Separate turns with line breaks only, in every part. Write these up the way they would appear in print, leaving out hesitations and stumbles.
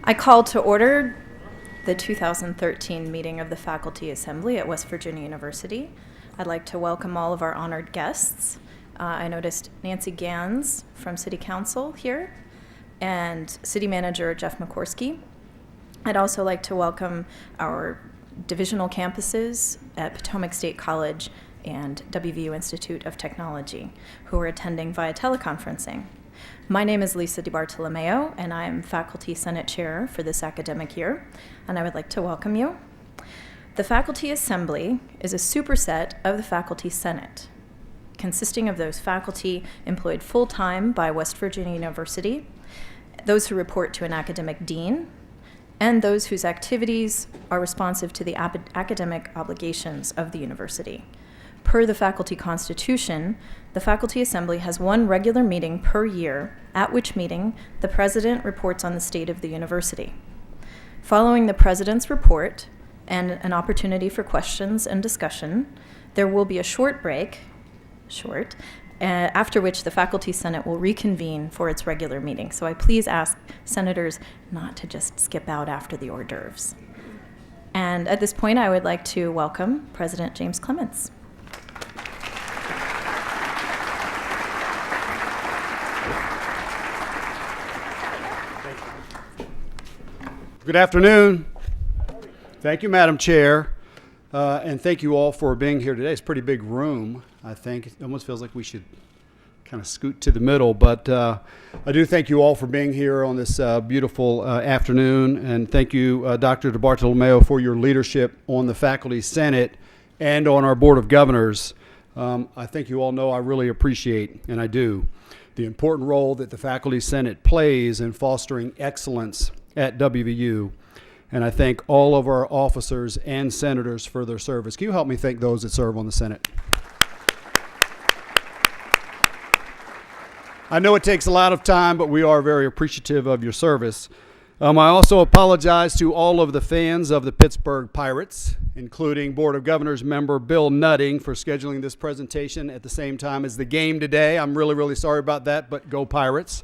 I call to order the 2013 meeting of the Faculty Assembly at West Virginia University. I'd like to welcome all of our honored guests. I noticed Nancy Gans from City Council here and City Manager Jeff McCorsky. I'd also like to welcome our divisional campuses at Potomac State College and WVU Institute of Technology, who are attending via teleconferencing. My name is Lisa DiBartolomeo, and I'm Faculty Senate Chair for this academic year, and I would like to welcome you. The Faculty Assembly is a superset of the Faculty Senate, consisting of those faculty employed full-time by West Virginia University, those who report to an academic dean, and those whose activities are responsive to the academic obligations of the university. Per the faculty constitution, the Faculty Assembly has one regular meeting per year, at which meeting the president reports on the state of the university. Following the president's report and an opportunity for questions and discussion, there will be a short break, after which the Faculty Senate will reconvene for its regular meeting. So I please ask senators not to just skip out after the hors d'oeuvres. And at this point, I would like to welcome President James Clements.
Good afternoon. Thank you, Madam Chair, and thank you all for being here today. It's a pretty big room, I think. It almost feels like we should kind of scoot to the middle, but I do thank you all for being here on this beautiful afternoon, and thank you, Dr. DiBartolomeo, for your leadership on the Faculty Senate and on our Board of Governors. I think you all know I really appreciate, and I do, the important role that the Faculty Senate plays in fostering excellence at WVU, and I thank all of our officers and senators for their service. Can you help me thank those that serve on the Senate? I know it takes a lot of time, but we are very appreciative of your service. I also apologize to all of the fans of the Pittsburgh Pirates, including Board of Governors member Bill Nutting, for scheduling this presentation at the same time as the game today. I'm really, really sorry about that, but go Pirates.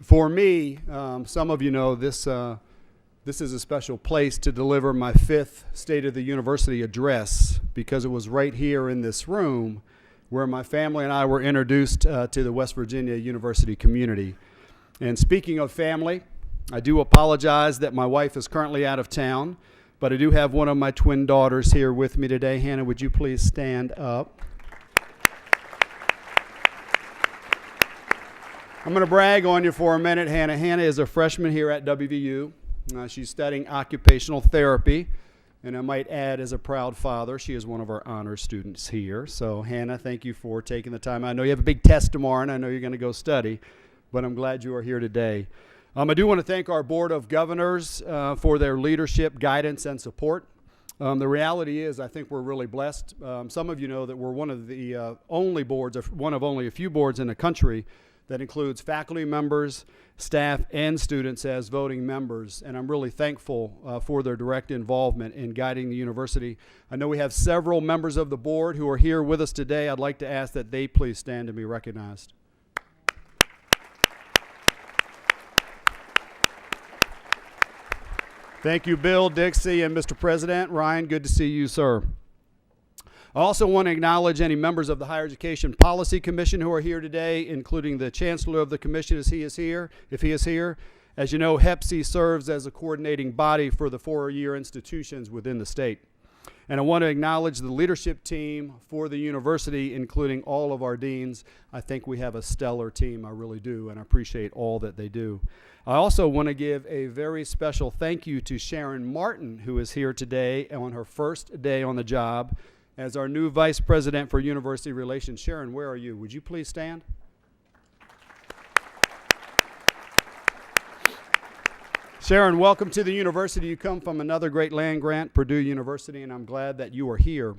For me, some of you know this is a special place to deliver my 5th State of the University address, because it was right here in this room where my family and I were introduced to the West Virginia University community. And speaking of family, I do apologize that my wife is currently out of town, but I do have one of my twin daughters here with me today. Hannah, would you please stand up? I'm going to brag on you for a minute, Hannah. Hannah is a freshman here at WVU. She's studying occupational therapy, and I might add, as a proud father, she is one of our honor students here. So, Hannah, thank you for taking the time. I know you have a big test tomorrow, and I know you're going to go study, but I'm glad you are here today. I do want to thank our Board of Governors for their leadership, guidance, and support. The reality is, I think we're really blessed. Some of you know that we're one of the only boards, or one of only a few boards in the country that includes faculty members, staff, and students as voting members, and I'm really thankful for their direct involvement in guiding the university. I know we have several members of the board who are here with us today. I'd like to ask that they please stand and be recognized. Thank you, Bill, Dixie, and Mr. President. Ryan, good to see you, sir. I also want to acknowledge any members of the Higher Education Policy Commission who are here today, including the Chancellor of the Commission if he is here. As you know, HEPC serves as a coordinating body for the 4-year institutions within the state. And I want to acknowledge the leadership team for the university, including all of our deans. I think we have a stellar team, I really do, and I appreciate all that they do. I also want to give a very special thank you to Sharon Martin, who is here today on her first day on the job as our new Vice President for University Relations. Sharon, where are you? Would you please stand? Sharon, welcome to the university. You come from another great land grant, Purdue University, and I'm glad that you are here.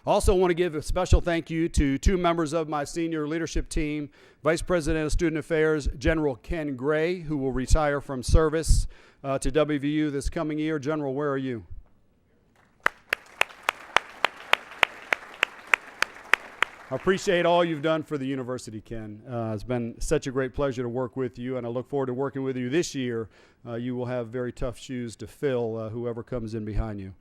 I also want to give a special thank you to 2 members of my senior leadership team, Vice President of Student Affairs, General Ken Gray, who will retire from service to WVU this coming year. General, where are you? I appreciate all you've done for the university, Ken. It's been such a great pleasure to work with you, and I look forward to working with you this year. You will have very tough shoes to fill, whoever comes in behind you.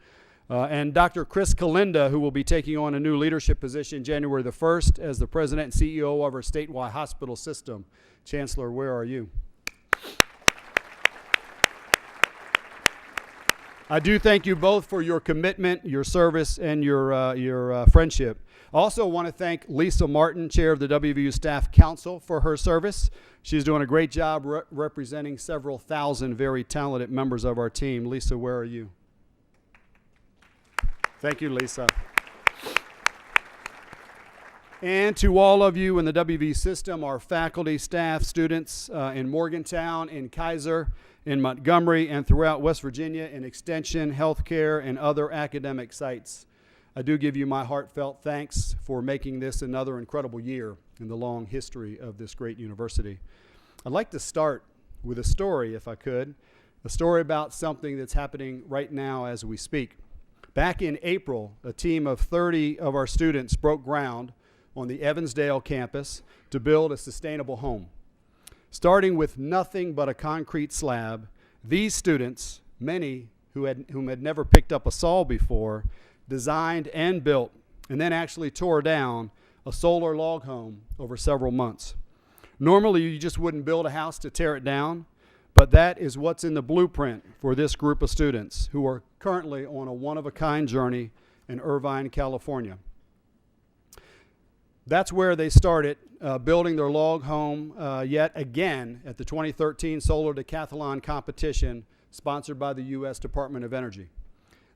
And Dr. Chris Kalinda, who will be taking on a new leadership position January the 1st as the president and CEO of our statewide hospital system. Chancellor, where are you? I do thank you both for your commitment, your service, and your friendship. I also want to thank Lisa Martin, chair of the WVU Staff Council, for her service. She's doing a great job representing several thousand very talented members of our team. Lisa, where are you? Thank you, Lisa. And to all of you in the WVU system, our faculty, staff, students in Morgantown, in Kaiser, in Montgomery, and throughout West Virginia, in Extension, healthcare, and other academic sites, I do give you my heartfelt thanks for making this another incredible year in the long history of this great university. I'd like to start with a story, if I could, a story about something that's happening right now as we speak. Back in April, a team of 30 of our students broke ground on the Evansdale campus to build a sustainable home. Starting with nothing but a concrete slab, these students, many whom had never picked up a saw before, designed and built, and then actually tore down a solar log home over several months. Normally, you just wouldn't build a house to tear it down, but that is what's in the blueprint for this group of students who are currently on a one-of-a-kind journey in Irvine, California. That's where they started building their log home yet again at the 2013 Solar Decathlon competition sponsored by the U.S. Department of Energy.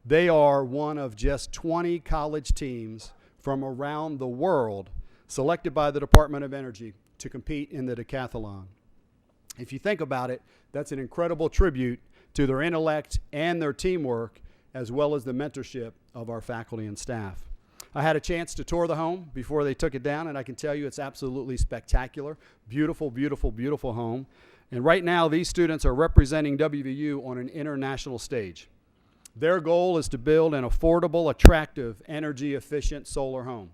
They are one of just 20 college teams from around the world selected by the Department of Energy to compete in the decathlon. If you think about it, that's an incredible tribute to their intellect and their teamwork, as well as the mentorship of our faculty and staff. I had a chance to tour the home before they took it down, and I can tell you it's absolutely spectacular. Beautiful, beautiful, beautiful home. And right now, these students are representing WVU on an international stage. Their goal is to build an affordable, attractive, energy-efficient solar home.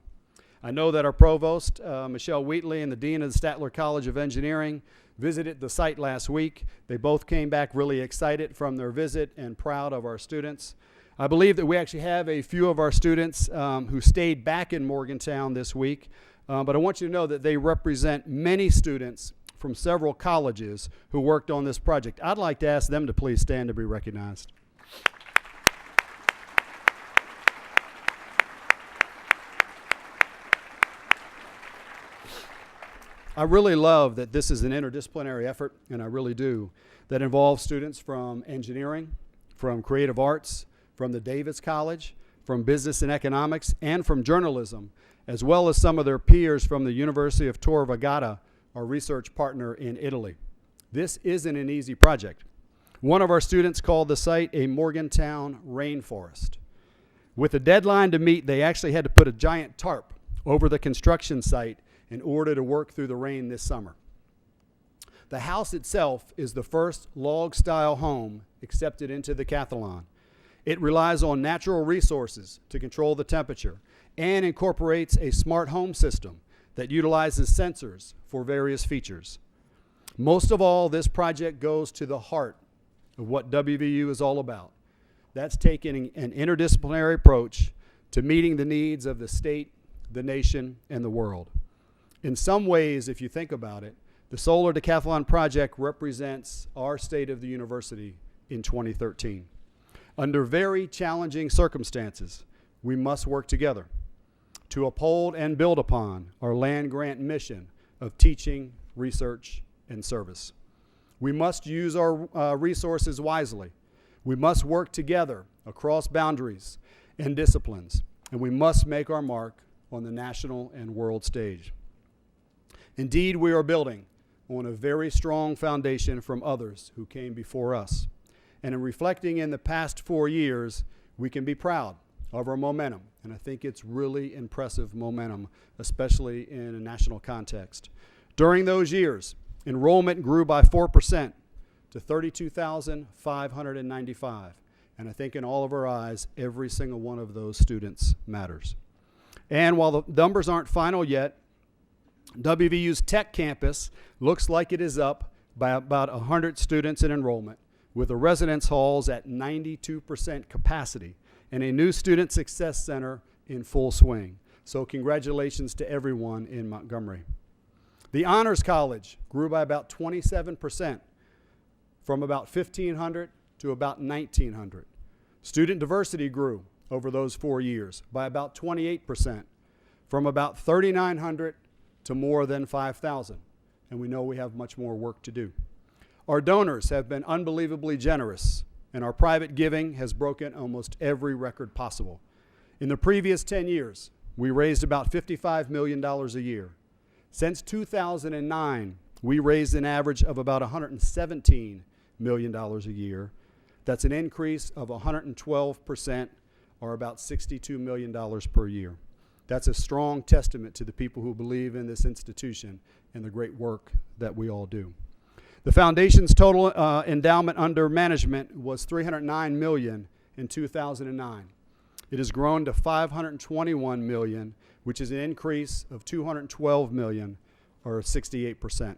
I know that our provost, Michelle Wheatley, and the dean of the Statler College of Engineering visited the site last week. They both came back really excited from their visit and proud of our students. I believe that we actually have a few of our students who stayed back in Morgantown this week, but I want you to know that they represent many students from several colleges who worked on this project. I'd like to ask them to please stand to be recognized. I really love that this is an interdisciplinary effort, and I really do, that involves students from engineering, from creative arts, from the Davis College, from business and economics, and from journalism, as well as some of their peers from the University of Tor Vergata, our research partner in Italy. This isn't an easy project. One of our students called the site a Morgantown rainforest. With a deadline to meet, they actually had to put a giant tarp over the construction site in order to work through the rain this summer. The house itself is the first log-style home accepted into the decathlon. It relies on natural resources to control the temperature and incorporates a smart home system that utilizes sensors for various features. Most of all, this project goes to the heart of what WVU is all about. That's taking an interdisciplinary approach to meeting the needs of the state, the nation, and the world. In some ways, if you think about it, the Solar Decathlon Project represents our state of the university in 2013. Under very challenging circumstances, we must work together to uphold and build upon our land-grant mission of teaching, research, and service. We must use our resources wisely. We must work together across boundaries and disciplines, and we must make our mark on the national and world stage. Indeed, we are building on a very strong foundation from others who came before us. And in reflecting in the past 4 years, we can be proud of our momentum. And I think it's really impressive momentum, especially in a national context. During those years, enrollment grew by 4% to 32,595. And I think in all of our eyes, every single one of those students matters. And while the numbers aren't final yet, WVU's Tech Campus looks like it is up by about 100 students in enrollment, with the residence halls at 92% capacity and a new Student Success Center in full swing. So congratulations to everyone in Montgomery. The Honors College grew by about 27%, from about 1,500 to about 1,900. Student diversity grew over those 4 years by about 28%, from about 3,900 to more than 5,000. And we know we have much more work to do. Our donors have been unbelievably generous, and our private giving has broken almost every record possible. In the previous 10 years, we raised about $55 million a year. Since 2009, we raised an average of about $117 million a year. That's an increase of 112%, or about $62 million per year. That's a strong testament to the people who believe in this institution and the great work that we all do. The foundation's total endowment under management was $309 million in 2009. It has grown to $521 million, which is an increase of $212 million, or 68%.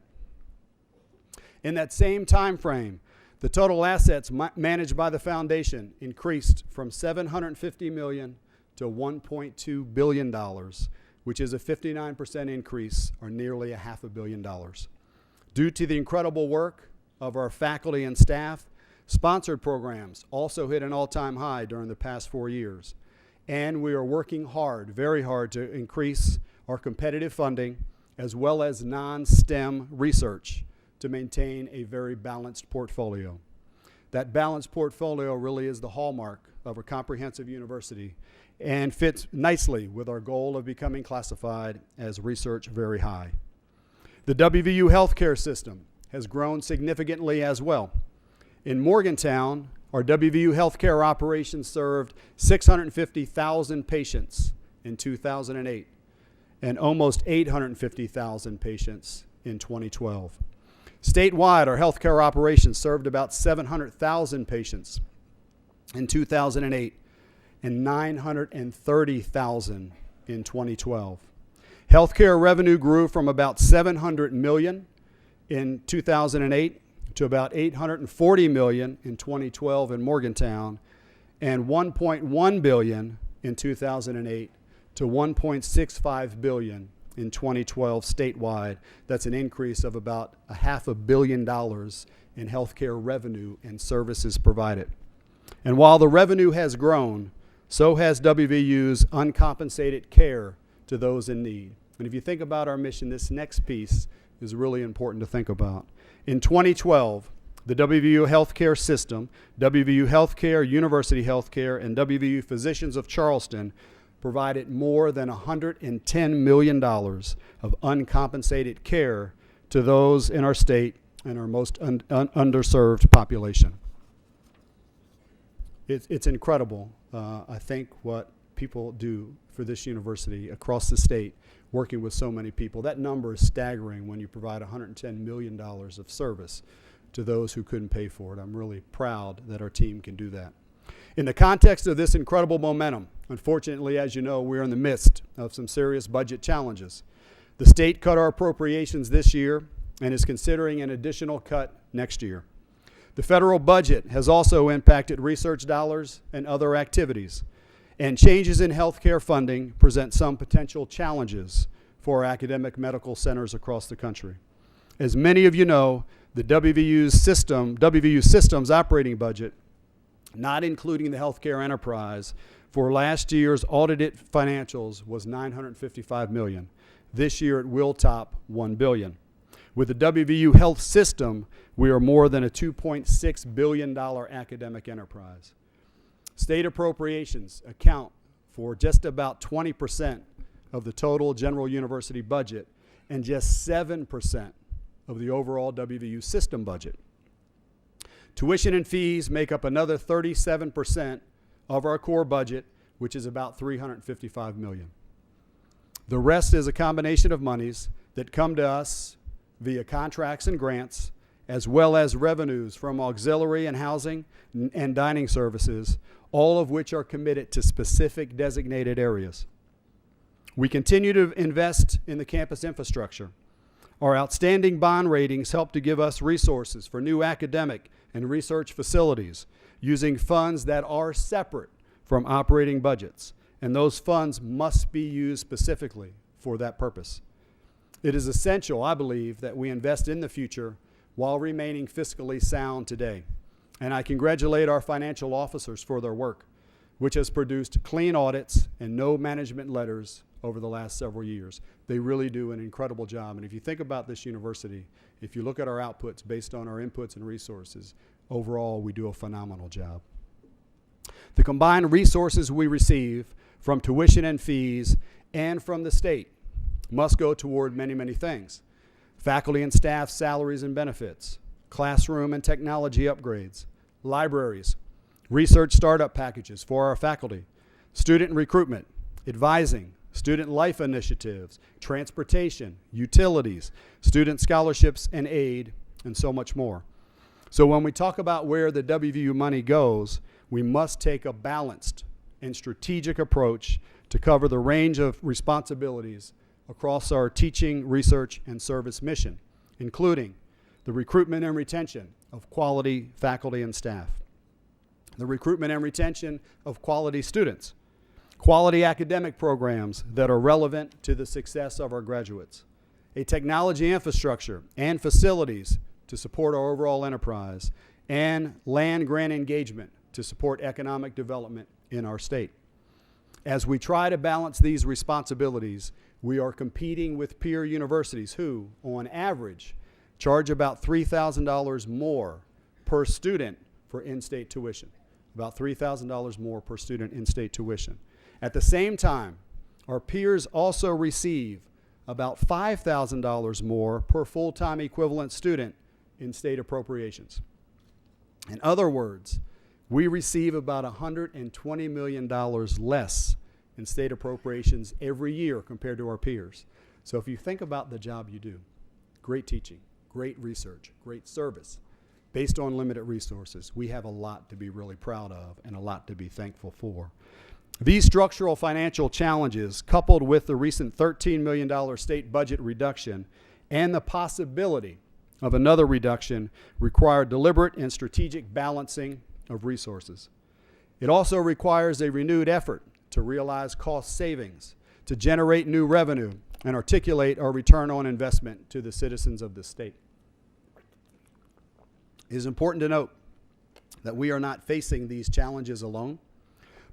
In that same time frame, the total assets managed by the foundation increased from $750 million to $1.2 billion, which is a 59% increase, or nearly $500 million. Due to the incredible work of our faculty and staff, sponsored programs also hit an all-time high during the past 4 years. And we are working hard, very hard, to increase our competitive funding as well as non-STEM research to maintain a very balanced portfolio. That balanced portfolio really is the hallmark of a comprehensive university and fits nicely with our goal of becoming classified as research very high. The WVU healthcare system has grown significantly as well. In Morgantown, our WVU healthcare operations served 650,000 patients in 2008 and almost 850,000 patients in 2012. Statewide, our healthcare operations served about 700,000 patients in 2008 and 930,000 in 2012. Healthcare revenue grew from about $700 million in 2008 to about $840 million in 2012 in Morgantown, and $1.1 billion in 2008 to $1.65 billion in 2012 statewide. That's an increase of about $500 million in healthcare revenue and services provided. And while the revenue has grown, so has WVU's uncompensated care to those in need. And if you think about our mission, this next piece is really important to think about. In 2012, the WVU Healthcare System, WVU Healthcare, University Healthcare, and WVU Physicians of Charleston provided more than $110 million of uncompensated care to those in our state and our most underserved population. It's incredible, I think, what people do for this university across the state, working with so many people. That number is staggering when you provide $110 million of service to those who couldn't pay for it. I'm really proud that our team can do that. In the context of this incredible momentum, unfortunately, as you know, we're in the midst of some serious budget challenges. The state cut our appropriations this year and is considering an additional cut next year. The federal budget has also impacted research dollars and other activities, and changes in healthcare funding present some potential challenges for our academic medical centers across the country. As many of you know, the WVU System's operating budget, not including the healthcare enterprise, for last year's audited financials was $955 million. This year it will top $1 billion. With the WVU Health System, we are more than a $2.6 billion academic enterprise. State appropriations account for just about 20% of the total general university budget and just 7% of the overall WVU system budget. Tuition and fees make up another 37% of our core budget, which is about $355 million. The rest is a combination of monies that come to us via contracts and grants, as well as revenues from auxiliary and housing and dining services, all of which are committed to specific designated areas. We continue to invest in the campus infrastructure. Our outstanding bond ratings help to give us resources for new academic and research facilities using funds that are separate from operating budgets, and those funds must be used specifically for that purpose. It is essential, I believe, that we invest in the future while remaining fiscally sound today. And I congratulate our financial officers for their work, which has produced clean audits and no management letters over the last several years. They really do an incredible job. And if you think about this university, if you look at our outputs based on our inputs and resources, overall we do a phenomenal job. The combined resources we receive from tuition and fees and from the state must go toward many, many things. Faculty and staff salaries and benefits, classroom and technology upgrades, libraries, research startup packages for our faculty, student recruitment, advising, student life initiatives, transportation, utilities, student scholarships and aid, and so much more. So when we talk about where the WVU money goes, we must take a balanced and strategic approach to cover the range of responsibilities across our teaching, research, and service mission, including the recruitment and retention of quality faculty and staff, the recruitment and retention of quality students, quality academic programs that are relevant to the success of our graduates, a technology infrastructure and facilities to support our overall enterprise, and land grant engagement to support economic development in our state. As we try to balance these responsibilities, we are competing with peer universities who, on average, charge about $3,000 more per student for in-state tuition. About $3,000 more per student in-state tuition. At the same time, our peers also receive about $5,000 more per full-time equivalent student in state appropriations. In other words, we receive about $120 million less in state appropriations every year compared to our peers. So if you think about the job you do, great teaching, great research, great service, based on limited resources, we have a lot to be really proud of and a lot to be thankful for. These structural financial challenges, coupled with the recent $13 million state budget reduction and the possibility of another reduction, require deliberate and strategic balancing of resources. It also requires a renewed effort to realize cost savings, to generate new revenue, and articulate our return on investment to the citizens of the state. It is important to note that we are not facing these challenges alone.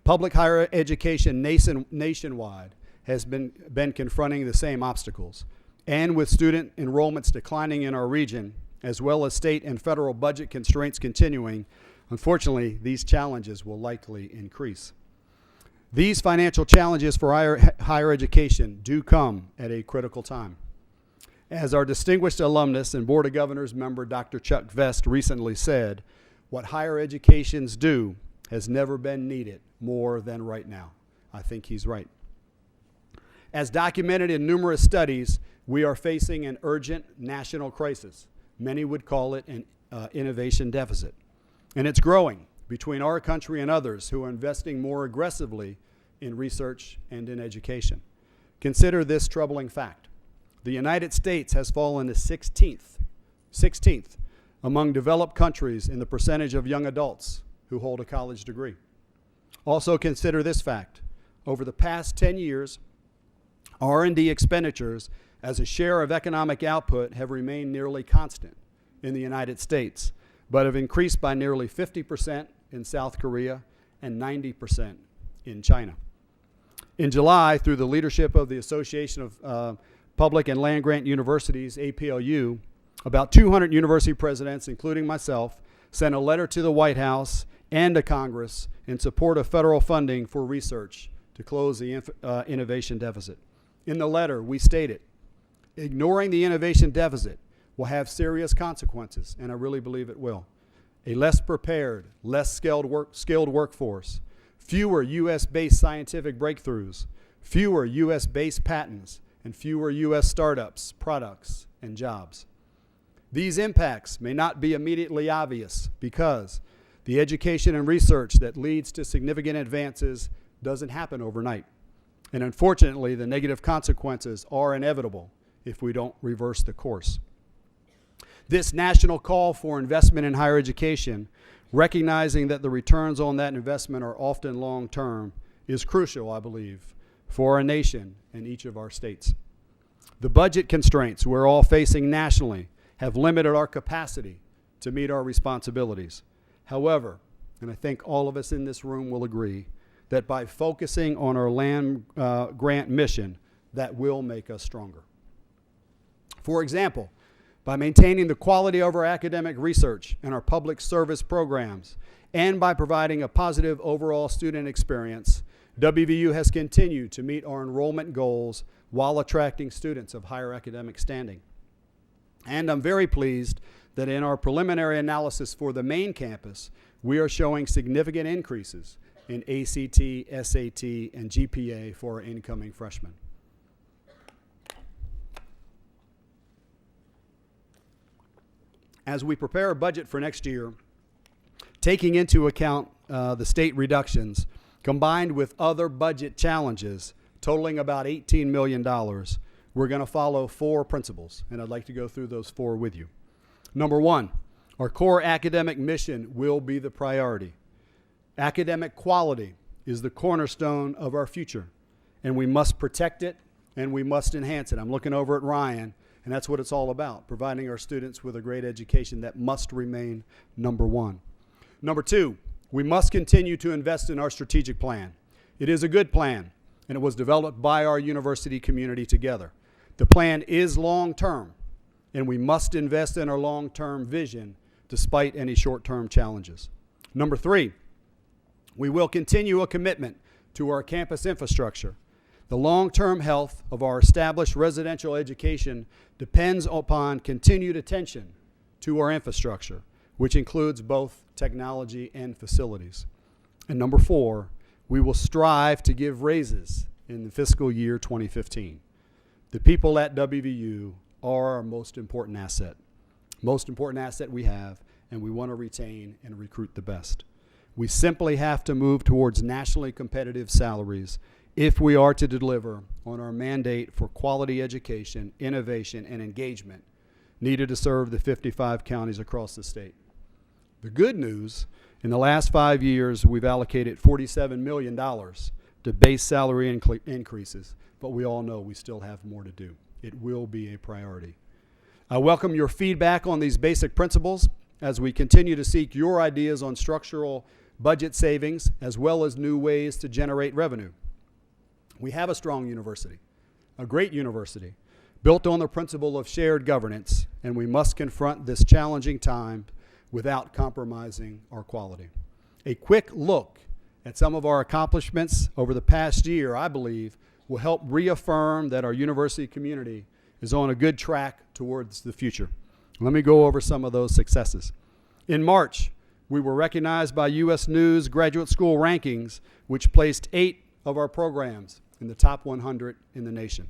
Public higher education nationwide has been confronting the same obstacles. And with student enrollments declining in our region, as well as state and federal budget constraints continuing, unfortunately, these challenges will likely increase. These financial challenges for higher education do come at a critical time. As our distinguished alumnus and Board of Governors member Dr. Chuck Vest recently said, what higher educations do has never been needed more than right now. I think he's right. As documented in numerous studies, we are facing an urgent national crisis. Many would call it an innovation deficit. And it's growing between our country and others who are investing more aggressively in research and in education. Consider this troubling fact. The United States has fallen to 16th among developed countries in the percentage of young adults who hold a college degree. Also consider this fact. Over the past 10 years, R&D expenditures as a share of economic output have remained nearly constant in the United States, but have increased by nearly 50% in South Korea and 90% in China. In July, through the leadership of the Association of Public and Land Grant Universities, APLU, about 200 university presidents, including myself, sent a letter to the White House and to Congress in support of federal funding for research to close the innovation deficit. In the letter, we stated, ignoring the innovation deficit will have serious consequences, and I really believe it will. A less prepared, less skilled workforce, fewer U.S.-based scientific breakthroughs, fewer U.S.-based patents, and fewer U.S. startups, products, and jobs. These impacts may not be immediately obvious because the education and research that leads to significant advances doesn't happen overnight. And unfortunately, the negative consequences are inevitable if we don't reverse the course. This national call for investment in higher education, recognizing that the returns on that investment are often long-term, is crucial, I believe, for our nation and each of our states. The budget constraints we're all facing nationally have limited our capacity to meet our responsibilities. However, and I think all of us in this room will agree, that by focusing on our land grant mission, that will make us stronger. For example, by maintaining the quality of our academic research and our public service programs, and by providing a positive overall student experience, WVU has continued to meet our enrollment goals while attracting students of higher academic standing. And I'm very pleased that in our preliminary analysis for the main campus, we are showing significant increases in ACT, SAT, and GPA for our incoming freshmen. As we prepare a budget for next year, taking into account the state reductions, combined with other budget challenges totaling about $18 million, we're going to follow 4 principles, and I'd like to go through those 4 with you. Number 1, our core academic mission will be the priority. Academic quality is the cornerstone of our future, and we must protect it and we must enhance it. I'm looking over at Ryan, and that's what it's all about, providing our students with a great education. That must remain number 1. Number 2, we must continue to invest in our strategic plan. It is a good plan, and it was developed by our university community together. The plan is long-term, and we must invest in our long-term vision despite any short-term challenges. Number 3, we will continue a commitment to our campus infrastructure. The long-term health of our established residential education depends upon continued attention to our infrastructure, which includes both technology and facilities. And number 4, we will strive to give raises in the fiscal year 2015. The people at WVU are our most important asset we have, and we want to retain and recruit the best. We simply have to move towards nationally competitive salaries if we are to deliver on our mandate for quality education, innovation, and engagement needed to serve the 55 counties across the state. The good news, in the last 5 years, we've allocated $47 million to base salary increases, but we all know we still have more to do. It will be a priority. I welcome your feedback on these basic principles as we continue to seek your ideas on structural budget savings as well as new ways to generate revenue. We have a strong university, a great university, built on the principle of shared governance, and we must confront this challenging time without compromising our quality. A quick look at some of our accomplishments over the past year, I believe, will help reaffirm that our university community is on a good track towards the future. Let me go over some of those successes. In March, we were recognized by U.S. News Graduate School Rankings, which placed 8 of our programs in the top 100 in the nation.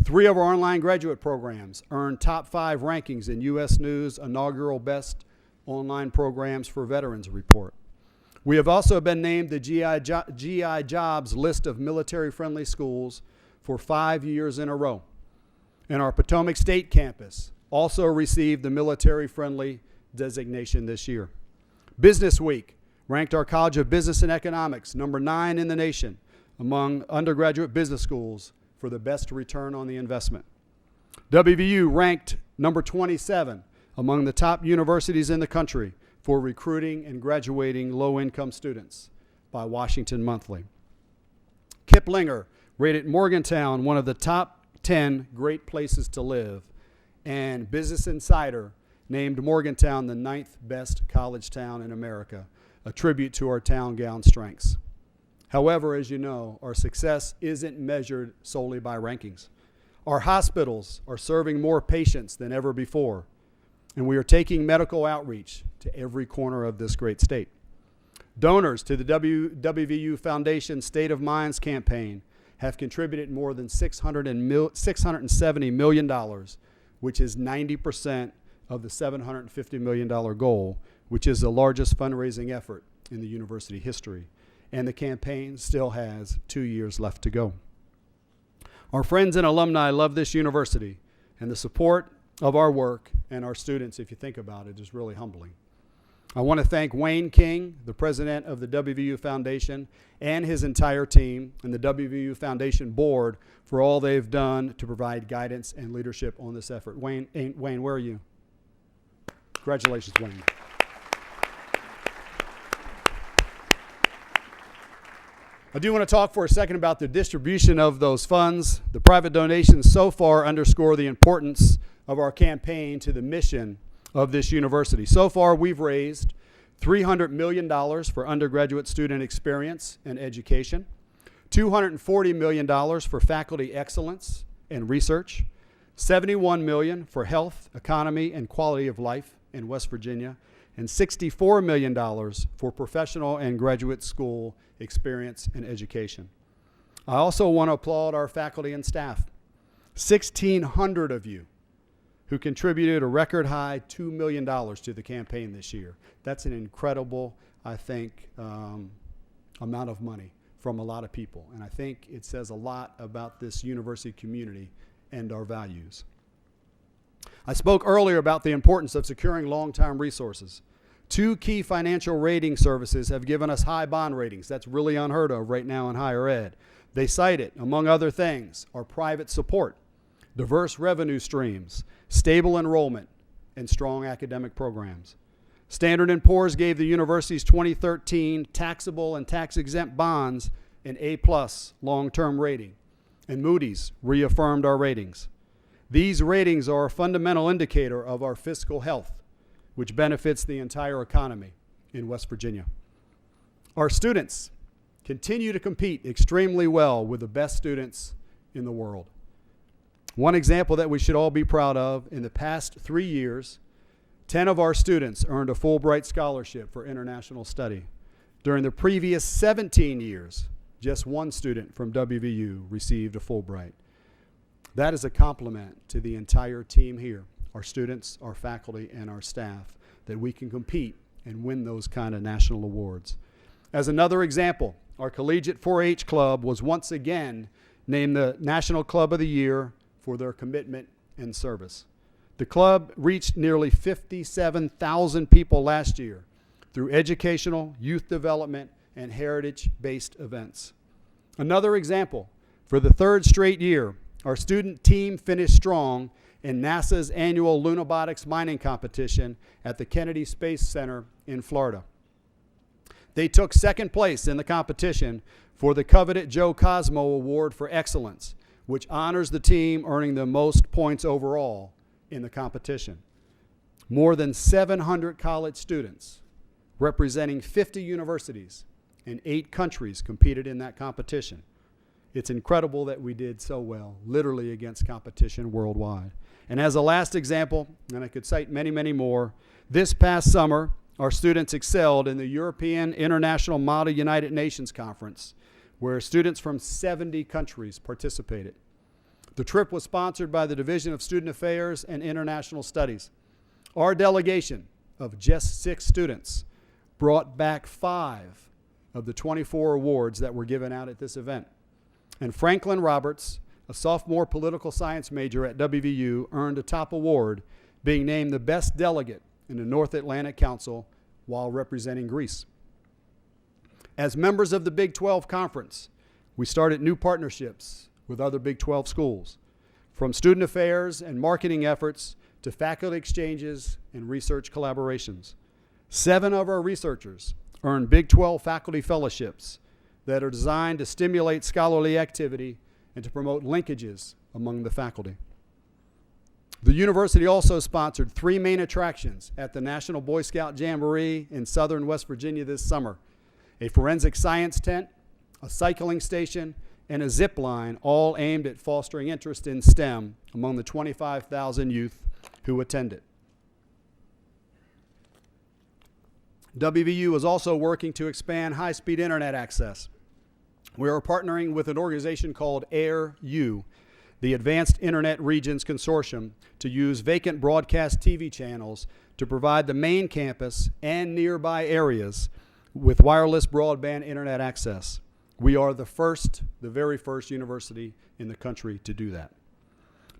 3 of our online graduate programs earned top 5 rankings in U.S. News' inaugural Best Online Programs for Veterans report. We have also been named the GI Jobs list of military-friendly schools for 5 years in a row. And our Potomac State campus also received the military-friendly designation this year. Business Week ranked our College of Business and Economics number 9 in the nation among undergraduate business schools for the best return on the investment. WVU ranked number 27 among the top universities in the country for recruiting and graduating low-income students by Washington Monthly. Kiplinger rated Morgantown one of the top 10 great places to live, and Business Insider named Morgantown the 9th best college town in America, a tribute to our town gown strengths. However, as you know, our success isn't measured solely by rankings. Our hospitals are serving more patients than ever before, and we are taking medical outreach to every corner of this great state. Donors to the WVU Foundation State of Minds campaign have contributed more than $670 million, which is 90% of the $750 million goal, which is the largest fundraising effort in the university history. And the campaign still has 2 years left to go. Our friends and alumni love this university, and the support of our work and our students, if you think about it, is really humbling. I want to thank Wayne King, the president of the WVU Foundation, and his entire team and the WVU Foundation board for all they've done to provide guidance and leadership on this effort. Wayne, where are you? Congratulations, Wayne. I do want to talk for a second about the distribution of those funds. The private donations so far underscore the importance of our campaign to the mission of this university. So far, we've raised $300 million for undergraduate student experience and education, $240 million for faculty excellence and research, $71 million for health, economy, and quality of life in West Virginia, and $64 million for professional and graduate school experience and education. I also want to applaud our faculty and staff, 1,600 of you who contributed a record high $2 million to the campaign this year. That's an incredible, I think, amount of money from a lot of people. And I think it says a lot about this university community and our values. I spoke earlier about the importance of securing long-term resources. 2 key financial rating services have given us high bond ratings. That's really unheard of right now in higher ed. They cite it, among other things, our private support, diverse revenue streams, stable enrollment, and strong academic programs. Standard & Poor's gave the university's 2013 taxable and tax-exempt bonds an A+ long-term rating, and Moody's reaffirmed our ratings. These ratings are a fundamental indicator of our fiscal health, which benefits the entire economy in West Virginia. Our students continue to compete extremely well with the best students in the world. One example that we should all be proud of, in the past 3 years, 10 of our students earned a Fulbright scholarship for international study. During the previous 17 years, just 1 student from WVU received a Fulbright. That is a compliment to the entire team here, our students, our faculty, and our staff, that we can compete and win those kind of national awards. As another example, our Collegiate 4-H Club was once again named the National Club of the Year for their commitment and service. The club reached nearly 57,000 people last year through educational, youth development, and heritage-based events. Another example, for the 3rd straight year, our student team finished strong in NASA's annual Lunobotics mining competition at the Kennedy Space Center in Florida. They took 2nd place in the competition for the coveted Joe Cosmo Award for Excellence, which honors the team earning the most points overall in the competition. More than 700 college students representing 50 universities in 8 countries competed in that competition. It's incredible that we did so well, literally against competition worldwide. And as a last example, and I could cite many, many more, this past summer, our students excelled in the European International Model United Nations Conference, where students from 70 countries participated. The trip was sponsored by the Division of Student Affairs and International Studies. Our delegation of just 6 students brought back 5 of the 24 awards that were given out at this event. And Franklin Roberts, a sophomore political science major at WVU, earned a top award, being named the best delegate in the North Atlantic Council while representing Greece. As members of the Big 12 Conference, we started new partnerships with other Big 12 schools, from student affairs and marketing efforts to faculty exchanges and research collaborations. 7 of our researchers earned Big 12 faculty fellowships that are designed to stimulate scholarly activity and to promote linkages among the faculty. The university also sponsored 3 main attractions at the National Boy Scout Jamboree in southern West Virginia this summer: a forensic science tent, a cycling station, and a zip line, all aimed at fostering interest in STEM among the 25,000 youth who attended. WVU is also working to expand high-speed internet access. We are partnering with an organization called AIR-U, the Advanced Internet Regions Consortium, to use vacant broadcast TV channels to provide the main campus and nearby areas with wireless broadband internet access. We are the very first university in the country to do that.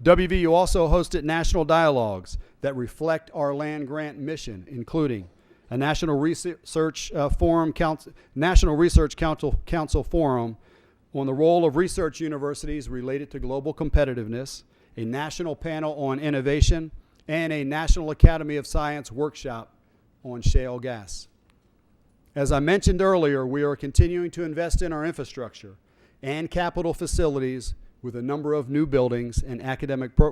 WVU also hosted national dialogues that reflect our land-grant mission, including a National Research Council Forum on the role of research universities related to global competitiveness, a national panel on innovation, and a National Academy of Science workshop on shale gas. As I mentioned earlier, we are continuing to invest in our infrastructure and capital facilities with a number of new buildings and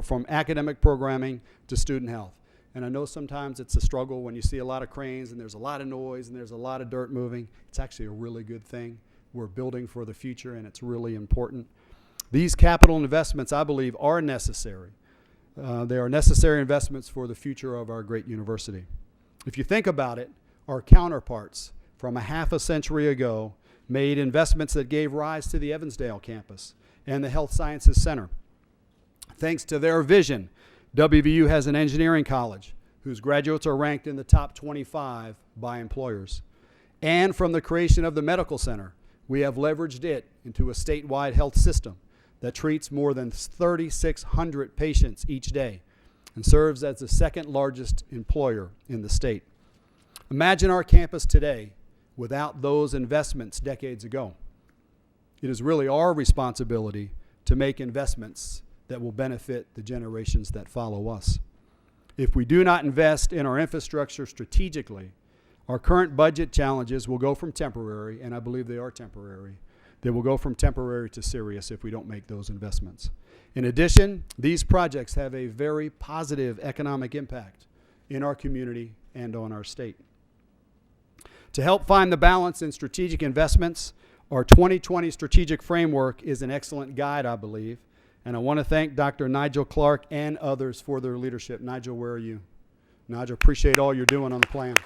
from academic programming to student health. And I know sometimes it's a struggle when you see a lot of cranes and there's a lot of noise and there's a lot of dirt moving. It's actually a really good thing. We're building for the future, and it's really important. These capital investments, I believe, are necessary. They are necessary investments for the future of our great university. If you think about it, our counterparts from a half a century ago made investments that gave rise to the Evansdale campus and the Health Sciences Center. Thanks to their vision, WVU has an engineering college whose graduates are ranked in the top 25 by employers. And from the creation of the medical center, we have leveraged it into a statewide health system that treats more than 3,600 patients each day and serves as the second largest employer in the state. Imagine our campus today without those investments decades ago. It is really our responsibility to make investments that will benefit the generations that follow us. If we do not invest in our infrastructure strategically, our current budget challenges will go from temporary, and I believe they are temporary. They will go from temporary to serious if we don't make those investments. In addition, these projects have a very positive economic impact in our community and on our state. To help find the balance in strategic investments, our 2020 strategic framework is an excellent guide, I believe, and I want to thank Dr. Nigel Clark and others for their leadership. Nigel, where are you? Nigel, appreciate all you're doing on the plan.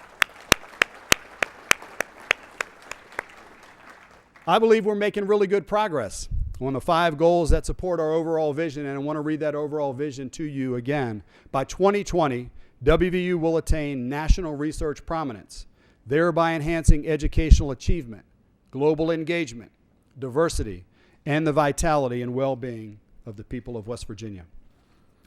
I believe we're making really good progress on the 5 goals that support our overall vision, and I want to read that overall vision to you again. By 2020, WVU will attain national research prominence, thereby enhancing educational achievement, global engagement, diversity, and the vitality and well-being of the people of West Virginia.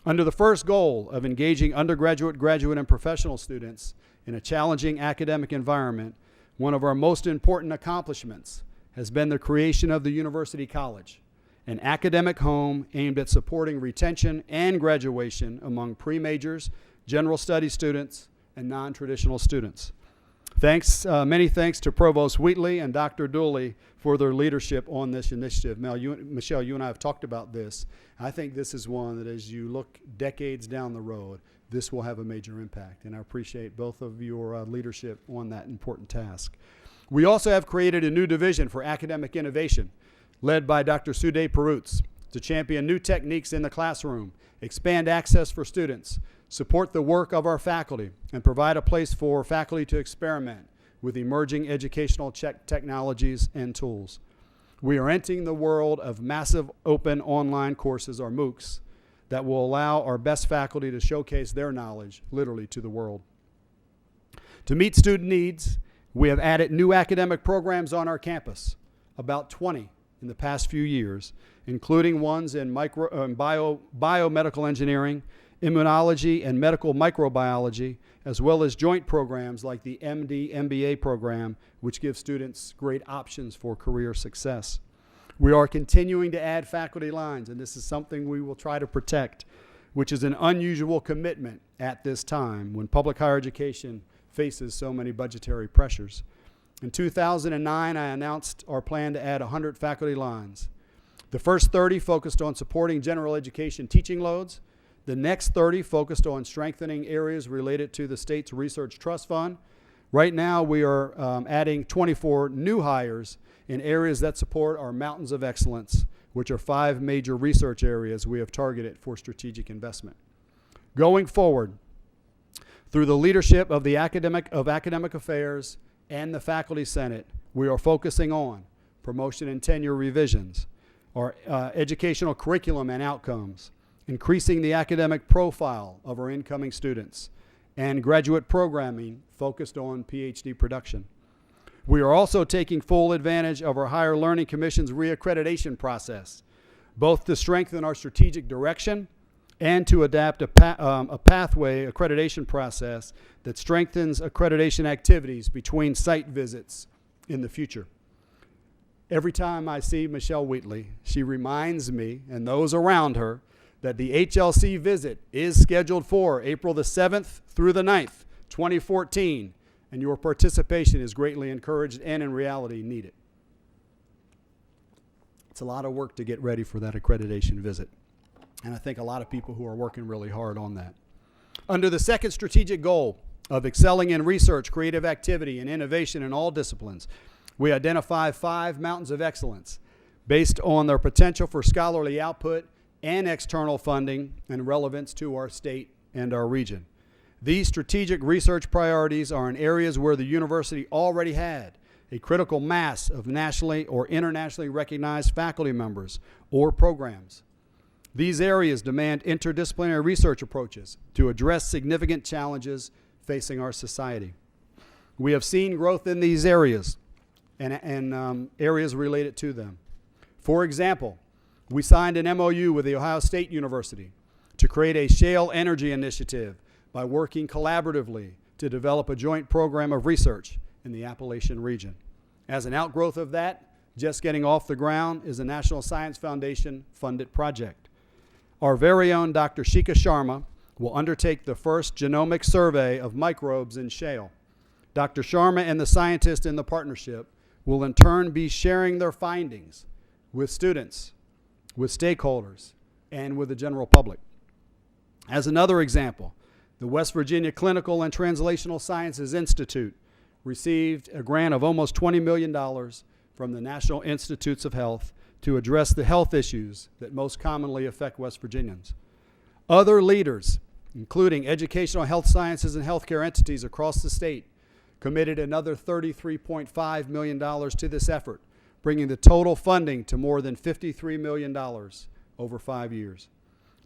Under the first goal of engaging undergraduate, graduate, and professional students in a challenging academic environment, one of our most important accomplishments has been the creation of the University College, an academic home aimed at supporting retention and graduation among pre-majors, general studies students, and non-traditional students. Many thanks to Provost Wheatley and Dr. Dooley for their leadership on this initiative. Michelle, you and I have talked about this. I think this is one that as you look decades down the road, this will have a major impact, and I appreciate both of your leadership on that important task. We also have created a new division for academic innovation, led by Dr. Sude Perutz, to champion new techniques in the classroom, expand access for students, support the work of our faculty, and provide a place for faculty to experiment with emerging educational technologies and tools. We are entering the world of massive open online courses, or MOOCs, that will allow our best faculty to showcase their knowledge literally to the world. To meet student needs, we have added new academic programs on our campus, about 20 in the past few years, including ones in biomedical engineering, immunology, and medical microbiology, as well as joint programs like the MD MBA program, which gives students great options for career success. We are continuing to add faculty lines, and this is something we will try to protect, which is an unusual commitment at this time when public higher education faces so many budgetary pressures. In 2009, I announced our plan to add 100 faculty lines. The first 30 focused on supporting general education teaching loads. The next 30 focused on strengthening areas related to the state's Research Trust Fund. Right now, we are adding 24 new hires in areas that support our Mountains of Excellence, which are 5 major research areas we have targeted for strategic investment. Going forward, through the leadership of the Academic Affairs and the Faculty Senate, we are focusing on promotion and tenure revisions, our educational curriculum and outcomes, increasing the academic profile of our incoming students, and graduate programming focused on PhD production. We are also taking full advantage of our Higher Learning Commission's reaccreditation process, both to strengthen our strategic direction and to adapt a pathway accreditation process that strengthens accreditation activities between site visits in the future. Every time I see Michelle Wheatley, she reminds me and those around her that the HLC visit is scheduled for April the 7th through the 9th, 2014, and your participation is greatly encouraged and in reality needed. It's a lot of work to get ready for that accreditation visit, and I think a lot of people who are working really hard on that. Under the second strategic goal of excelling in research, creative activity, and innovation in all disciplines, we identify 5 mountains of excellence based on their potential for scholarly output and external funding and relevance to our state and our region. These strategic research priorities are in areas where the university already had a critical mass of nationally or internationally recognized faculty members or programs. These areas demand interdisciplinary research approaches to address significant challenges facing our society. We have seen growth in these areas and areas related to them. For example, we signed an MOU with The Ohio State University to create a shale energy initiative by working collaboratively to develop a joint program of research in the Appalachian region. As an outgrowth of that, just getting off the ground is a National Science Foundation funded project. Our very own Dr. Shika Sharma will undertake the first genomic survey of microbes in shale. Dr. Sharma and the scientists in the partnership will in turn be sharing their findings with students, with stakeholders, and with the general public. As another example, the West Virginia Clinical and Translational Sciences Institute received a grant of almost $20 million from the National Institutes of Health to address the health issues that most commonly affect West Virginians. Other leaders, including educational health sciences and healthcare entities across the state, committed another $33.5 million to this effort, bringing the total funding to more than $53 million over 5 years.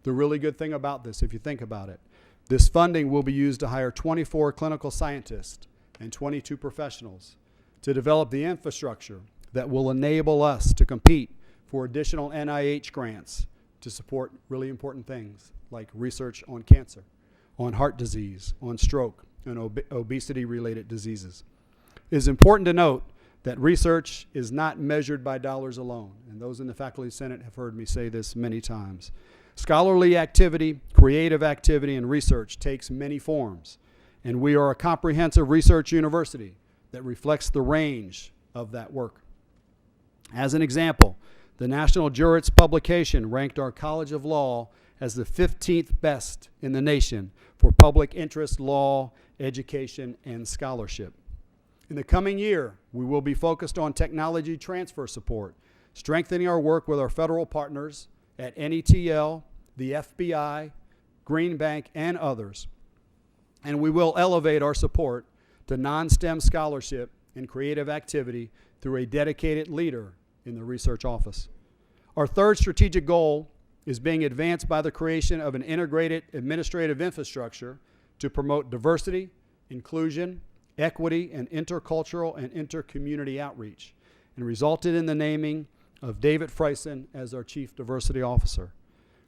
The really good thing about this, if you think about it, this funding will be used to hire 24 clinical scientists and 22 professionals to develop the infrastructure that will enable us to compete for additional NIH grants to support really important things like research on cancer, on heart disease, on stroke, and obesity-related diseases. It is important to note that research is not measured by dollars alone, and those in the Faculty Senate have heard me say this many times. Scholarly activity, creative activity, and research takes many forms, and we are a comprehensive research university that reflects the range of that work. As an example, the National Juris publication ranked our College of Law as the 15th best in the nation for public interest law, education, and scholarship. In the coming year, we will be focused on technology transfer support, strengthening our work with our federal partners at NETL, the FBI, Green Bank, and others. And we will elevate our support to non-STEM scholarship and creative activity through a dedicated leader in the research office. Our third strategic goal is being advanced by the creation of an integrated administrative infrastructure to promote diversity, inclusion, equity, and intercultural and intercommunity outreach, and resulted in the naming of David Freisen as our Chief Diversity Officer.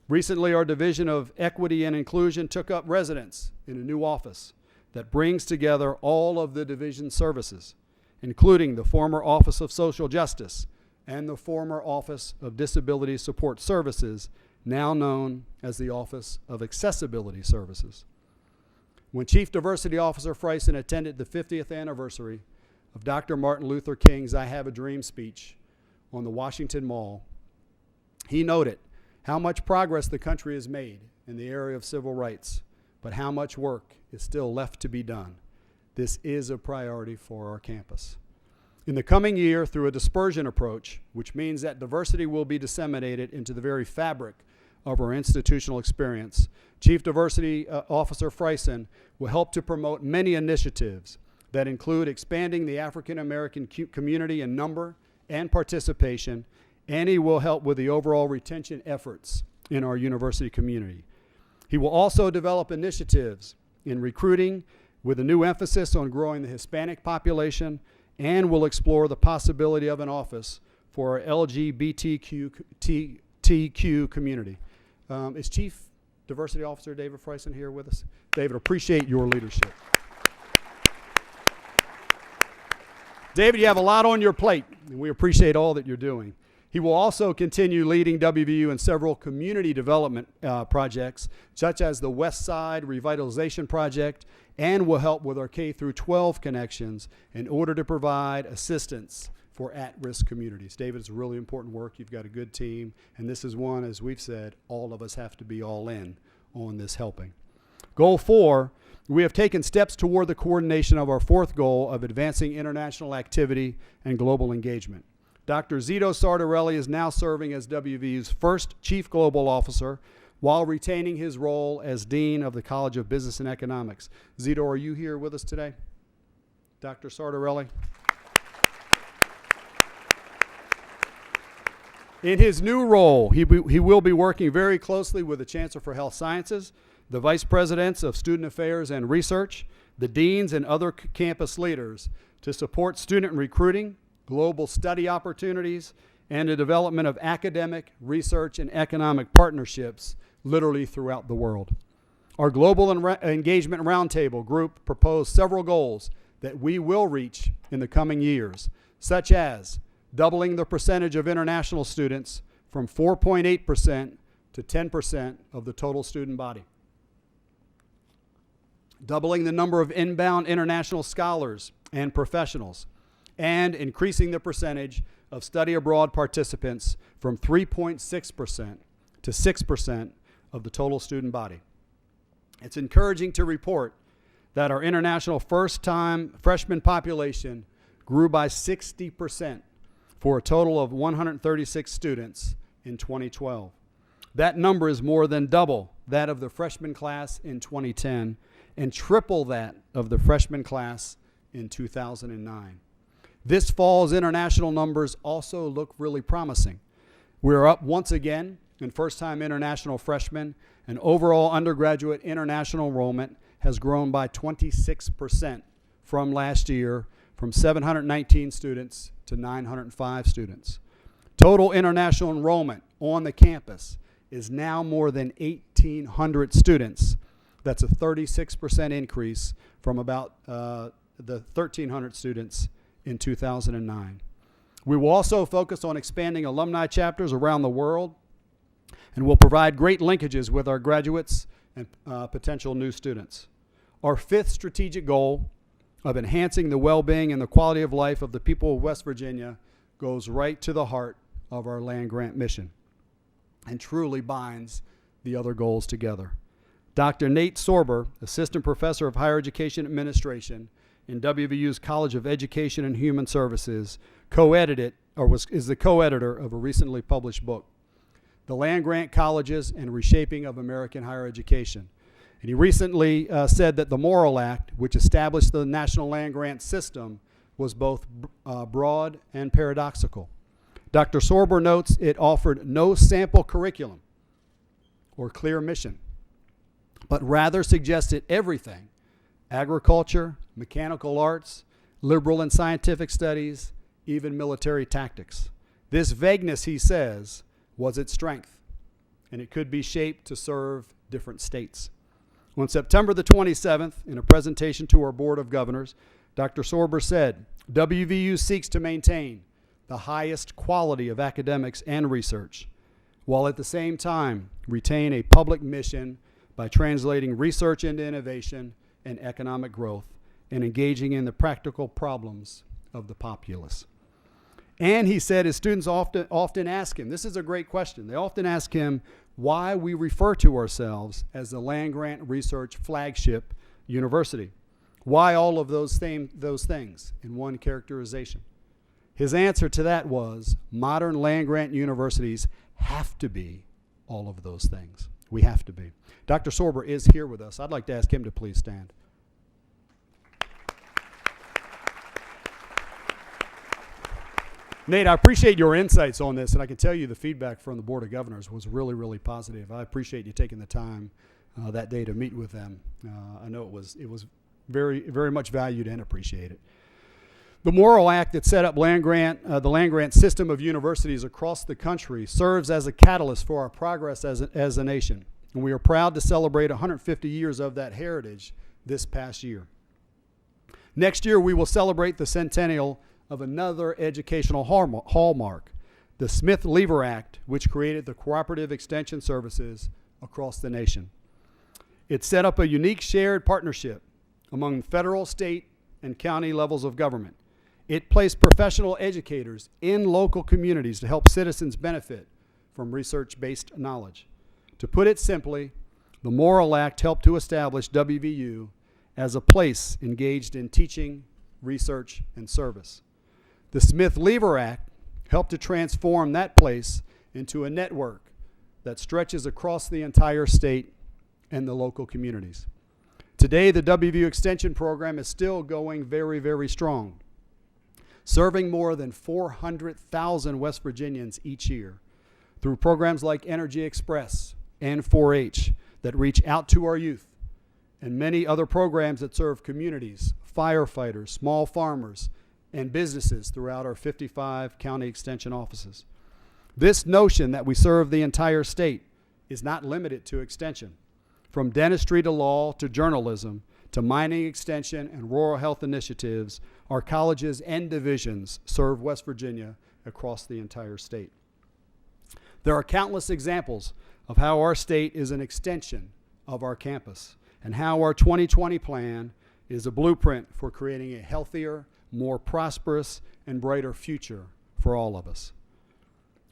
Recently, our Division of Equity and Inclusion took up residence in a new office that brings together all of the division services, including the former Office of Social Justice and the former Office of Disability Support Services, now known as the Office of Accessibility Services. When Chief Diversity Officer Freisen attended the 50th anniversary of Dr. Martin Luther King's I Have a Dream speech on the Washington Mall, he noted how much progress the country has made in the area of civil rights, but how much work is still left to be done. This is a priority for our campus. In the coming year, through a dispersion approach, which means that diversity will be disseminated into the very fabric of our institutional experience, Chief Diversity Officer Freisen will help to promote many initiatives that include expanding the African American community in number and participation, and he will help with the overall retention efforts in our university community. He will also develop initiatives in recruiting with a new emphasis on growing the Hispanic population and will explore the possibility of an office for our LGBTQ community. Is Chief Diversity Officer David Freisen here with us? David, appreciate your leadership. David, you have a lot on your plate, and we appreciate all that you're doing. He will also continue leading WVU in several community development projects, such as the West Side Revitalization Project, and will help with our K-12 connections in order to provide assistance for at-risk communities. David, it's really important work. You've got a good team, and this is one, as we've said, all of us have to be all in on this helping. Goal 4, we have taken steps toward the coordination of our 4th goal of advancing international activity and global engagement. Dr. Zito Sartorelli is now serving as WVU's first Chief Global Officer while retaining his role as Dean of the College of Business and Economics. Zito, are you here with us today? Dr. Sartorelli? In his new role, he will be working very closely with the Chancellor for Health Sciences, the Vice Presidents of Student Affairs and Research, the Deans, and other campus leaders to support student recruiting, global study opportunities, and the development of academic, research, and economic partnerships literally throughout the world. Our Global Engagement Roundtable group proposed several goals that we will reach in the coming years, such as doubling the percentage of international students from 4.8% to 10% of the total student body, doubling the number of inbound international scholars and professionals, and increasing the percentage of study abroad participants from 3.6% to 6% of the total student body. It's encouraging to report that our international first-time freshman population grew by 60% for a total of 136 students in 2012. That number is more than double that of the freshman class in 2010 and triple that of the freshman class in 2009. This fall's international numbers also look really promising. We're up once again in first-time international freshmen, and overall undergraduate international enrollment has grown by 26% from last year, from 719 students to 905 students. Total international enrollment on the campus is now more than 1,800 students. That's a 36% increase from about the 1,300 students in 2009. We will also focus on expanding alumni chapters around the world, and will provide great linkages with our graduates and potential new students. Our 5th strategic goal of enhancing the well-being and the quality of life of the people of West Virginia goes right to the heart of our land-grant mission and truly binds the other goals together. Dr. Nate Sorber, Assistant Professor of Higher Education Administration in WVU's College of Education and Human Services, is the co-editor of a recently published book, The Land-Grant Colleges and Reshaping of American Higher Education. And he recently said that the Morrill Act, which established the national land-grant system, was both broad and paradoxical. Dr. Sorber notes it offered no sample curriculum or clear mission, but rather suggested everything: agriculture, mechanical arts, liberal and scientific studies, even military tactics. This vagueness, he says, was its strength, and it could be shaped to serve different states. On September the 27th, in a presentation to our Board of Governors, Dr. Sorber said, WVU seeks to maintain the highest quality of academics and research, while at the same time retain a public mission by translating research into innovation and economic growth and engaging in the practical problems of the populace. And he said his students often ask him, this is a great question, they often ask him why we refer to ourselves as the land-grant research flagship university. Why all of those things in one characterization? His answer to that was, modern land-grant universities have to be all of those things. We have to be. Dr. Sorber is here with us. I'd like to ask him to please stand. Nate, I appreciate your insights on this, and I can tell you the feedback from the Board of Governors was really, really positive. I appreciate you taking the time that day to meet with them. I know it was very, very much valued and appreciated. The Morrill Act that set up the land grant system of universities across the country serves as a catalyst for our progress as a nation. And we are proud to celebrate 150 years of that heritage this past year. Next year, we will celebrate the centennial of another educational hallmark, the Smith-Lever Act, which created the cooperative extension services across the nation. It set up a unique shared partnership among federal, state, and county levels of government. It placed professional educators in local communities to help citizens benefit from research-based knowledge. To put it simply, the Morrill Act helped to establish WVU as a place engaged in teaching, research, and service. The Smith-Lever Act helped to transform that place into a network that stretches across the entire state and the local communities. Today, the WVU Extension Program is still going very, very strong, serving more than 400,000 West Virginians each year through programs like Energy Express and 4-H that reach out to our youth, and many other programs that serve communities, firefighters, small farmers, and businesses throughout our 55 county extension offices. This notion that we serve the entire state is not limited to extension. From dentistry to law to journalism to mining extension and rural health initiatives, our colleges and divisions serve West Virginia across the entire state. There are countless examples of how our state is an extension of our campus and how our 2020 plan is a blueprint for creating a healthier, more prosperous, and brighter future for all of us.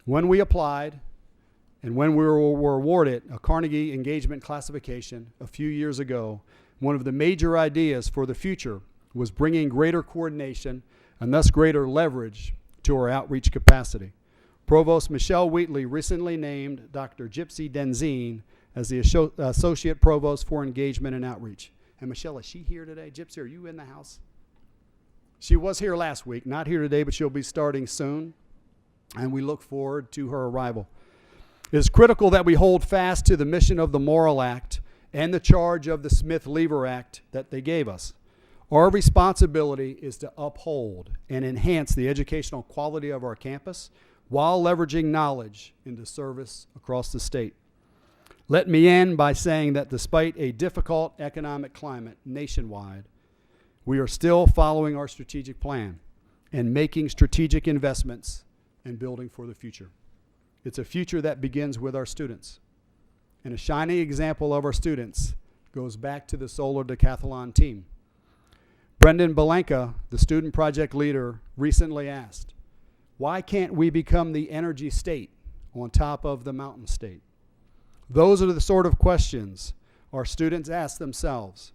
When we applied and when we were awarded a Carnegie Engagement Classification a few years ago, one of the major ideas for the future was bringing greater coordination and thus greater leverage to our outreach capacity. Provost Michelle Wheatley recently named Dr. Gypsy Denzine as the Associate Provost for Engagement and Outreach. And Michelle, is she here today? Gypsy, are you in the house? She was here last week, not here today, but she'll be starting soon, and we look forward to her arrival. It is critical that we hold fast to the mission of the Morrill Act and the charge of the Smith-Lever Act that they gave us. Our responsibility is to uphold and enhance the educational quality of our campus while leveraging knowledge into service across the state. Let me end by saying that despite a difficult economic climate nationwide, we are still following our strategic plan and making strategic investments and building for the future. It's a future that begins with our students. And a shining example of our students goes back to the Solar Decathlon team. Brendan Belenka, the student project leader, recently asked, why can't we become the energy state on top of the mountain state? Those are the sort of questions our students ask themselves,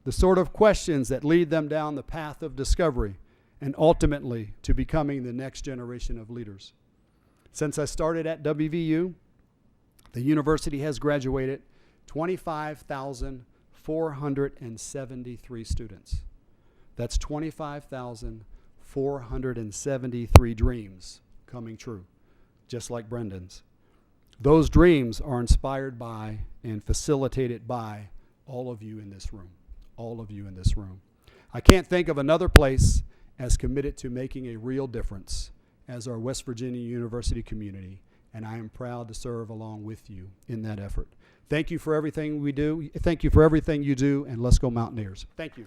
the sort of questions that lead them down the path of discovery and ultimately to becoming the next generation of leaders. Since I started at WVU, the university has graduated 25,473 students. That's 25,473 dreams coming true, just like Brendan's. Those dreams are inspired by and facilitated by all of you in this room, all of you in this room. I can't think of another place as committed to making a real difference as our West Virginia University community, and I am proud to serve along with you in that effort. Thank you for everything we do. Thank you for everything you do, and let's go Mountaineers. Thank you.